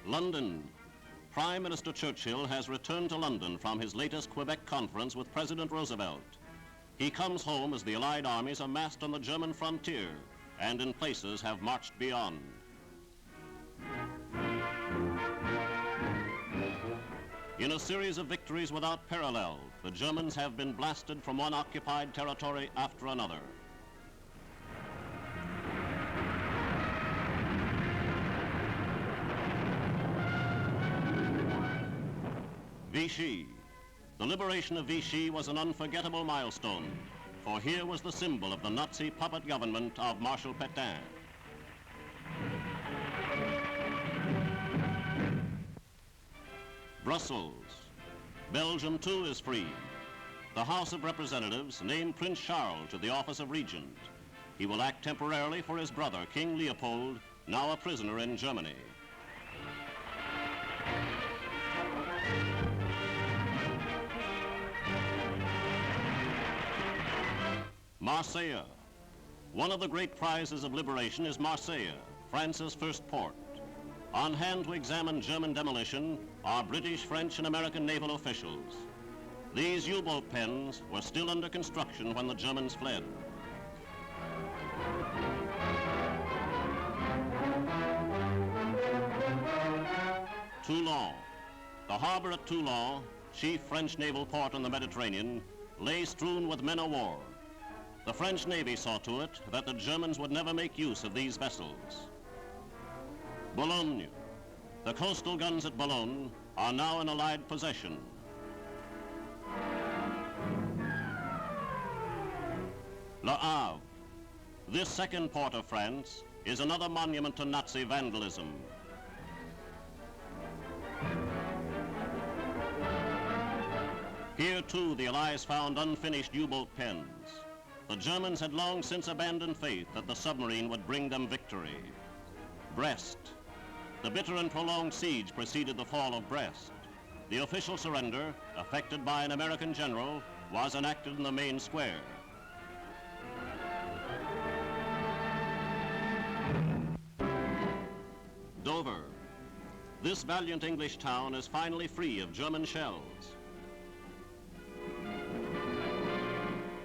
London. Prime Minister Churchill has returned to London from his latest Quebec conference with President Roosevelt. He comes home as the Allied armies are massed on the German frontier and in places have marched beyond. In a series of victories without parallel, the Germans have been blasted from one occupied territory after another. Vichy. The liberation of Vichy was an unforgettable milestone, for here was the symbol of the Nazi puppet government of Marshal Pétain. Brussels. Belgium too is free. The House of Representatives named Prince Charles to the office of Regent. He will act temporarily for his brother, King Leopold, now a prisoner in Germany. Marseilles. One of the great prizes of liberation is Marseilles, France's first port. On hand to examine German demolition are British, French, and American naval officials. These U-boat pens were still under construction when the Germans fled. Toulon. The harbor at Toulon, chief French naval port on the Mediterranean, lay strewn with men of war. The French Navy saw to it that the Germans would never make use of these vessels. Boulogne. The coastal guns at Boulogne are now in Allied possession. Le Havre. This second port of France is another monument to Nazi vandalism. Here too the Allies found unfinished U-boat pens. The Germans had long since abandoned faith that the submarine would bring them victory. Brest. The bitter and prolonged siege preceded the fall of Brest. The official surrender, effected by an American general, was enacted in the main square. Dover. This valiant English town is finally free of German shells.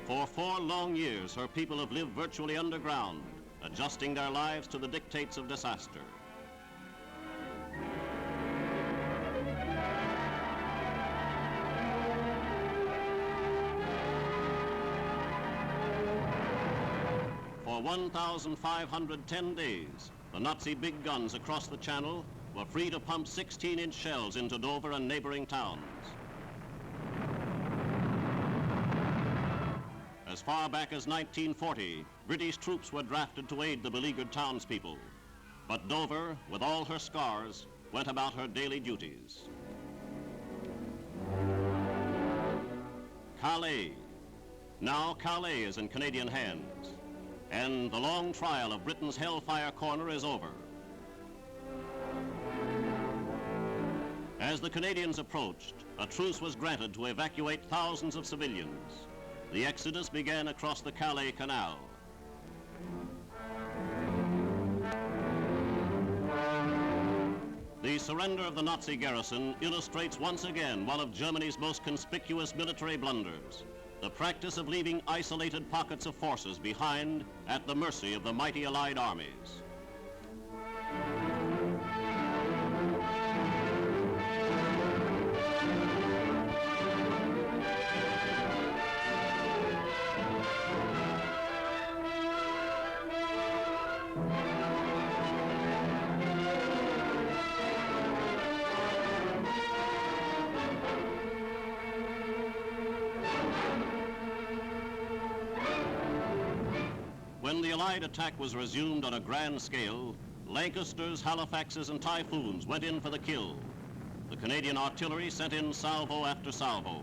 For 4 long years, her people have lived virtually underground, adjusting their lives to the dictates of disaster. For 1,510 days, the Nazi big guns across the channel were free to pump 16-inch shells into Dover and neighboring towns. As far back as 1940, British troops were drafted to aid the beleaguered townspeople. But Dover, with all her scars, went about her daily duties. Calais. Now Calais is in Canadian hands, and the long trial of Britain's Hellfire Corner is over. As the Canadians approached, a truce was granted to evacuate thousands of civilians. The exodus began across the Calais Canal. The surrender of the Nazi garrison illustrates once again one of Germany's most conspicuous military blunders, the practice of leaving isolated pockets of forces behind at the mercy of the mighty Allied armies. When the Allied attack was resumed on a grand scale, Lancasters, Halifaxes, and Typhoons went in for the kill. The Canadian artillery sent in salvo after salvo.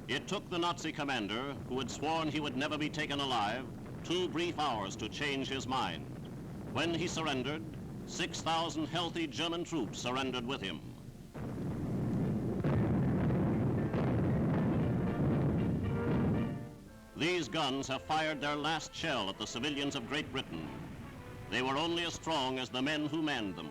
It took the Nazi commander, who had sworn he would never be taken alive, 2 brief hours to change his mind. When he surrendered, 6,000 healthy German troops surrendered with him. These guns have fired their last shell at the civilians of Great Britain. They were only as strong as the men who manned them.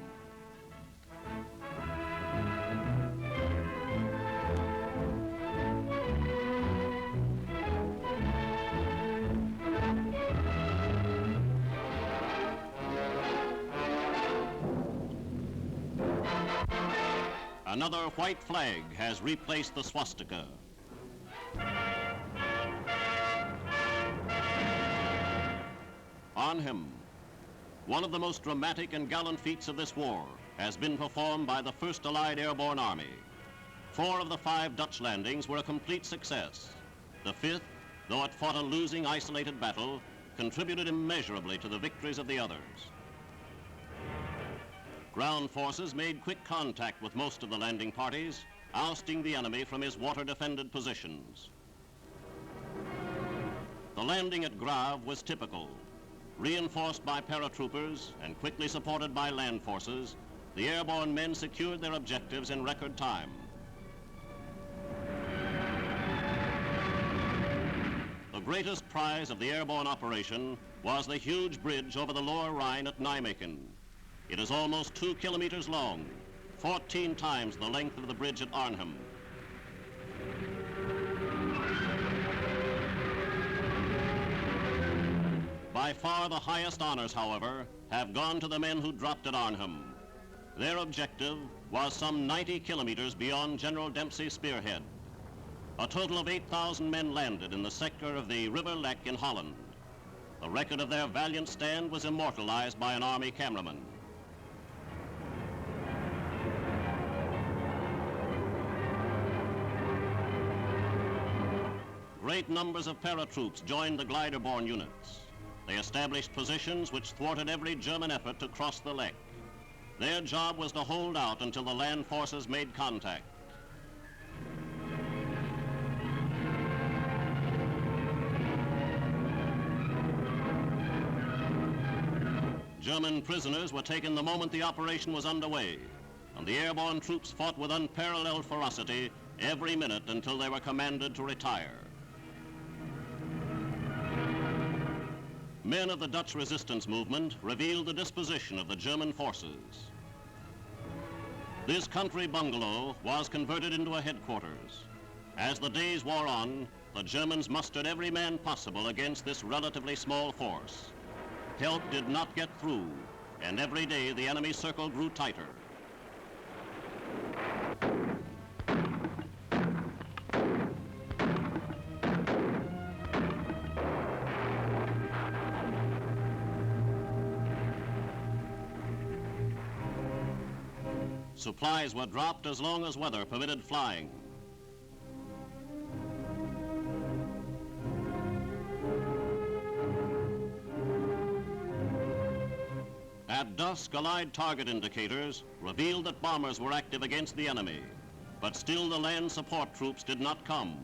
Another white flag has replaced the swastika. Arnheim, one of the most dramatic and gallant feats of this war, has been performed by the 1st Allied Airborne Army. 4 of the 5 Dutch landings were a complete success. The 5th, though it fought a losing, isolated battle, contributed immeasurably to the victories of the others. Ground forces made quick contact with most of the landing parties, ousting the enemy from his water-defended positions. The landing at Grave was typical. Reinforced by paratroopers and quickly supported by land forces, the airborne men secured their objectives in record time. The greatest prize of the airborne operation was the huge bridge over the lower Rhine at Nijmegen. It is almost 2 kilometers long, 14 times the length of the bridge at Arnheim. By far the highest honors, however, have gone to the men who dropped at Arnheim. Their objective was some 90 kilometers beyond General Dempsey's spearhead. A total of 8,000 men landed in the sector of the River Lek in Holland. The record of their valiant stand was immortalized by an army cameraman. Great numbers of paratroops joined the glider-borne units. They established positions which thwarted every German effort to cross the Lek. Their job was to hold out until the land forces made contact. German prisoners were taken the moment the operation was underway, and the airborne troops fought with unparalleled ferocity every minute until they were commanded to retire. Men of the Dutch resistance movement revealed the disposition of the German forces. This country bungalow was converted into a headquarters. As the days wore on, the Germans mustered every man possible against this relatively small force. Help did not get through, and every day the enemy circle grew tighter. Supplies were dropped as long as weather permitted flying. At dusk, Allied target indicators revealed that bombers were active against the enemy, but still the land support troops did not come,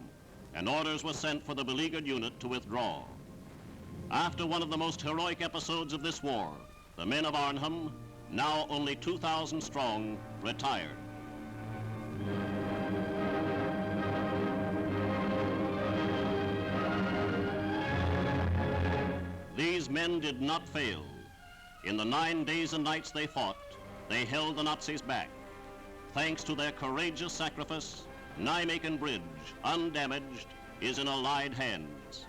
and orders were sent for the beleaguered unit to withdraw. After one of the most heroic episodes of this war, the men of Arnheim, now only 2,000 strong, retired. These men did not fail. In the 9 days and nights they fought, they held the Nazis back. Thanks to their courageous sacrifice, Nijmegen Bridge, undamaged, is in Allied hands.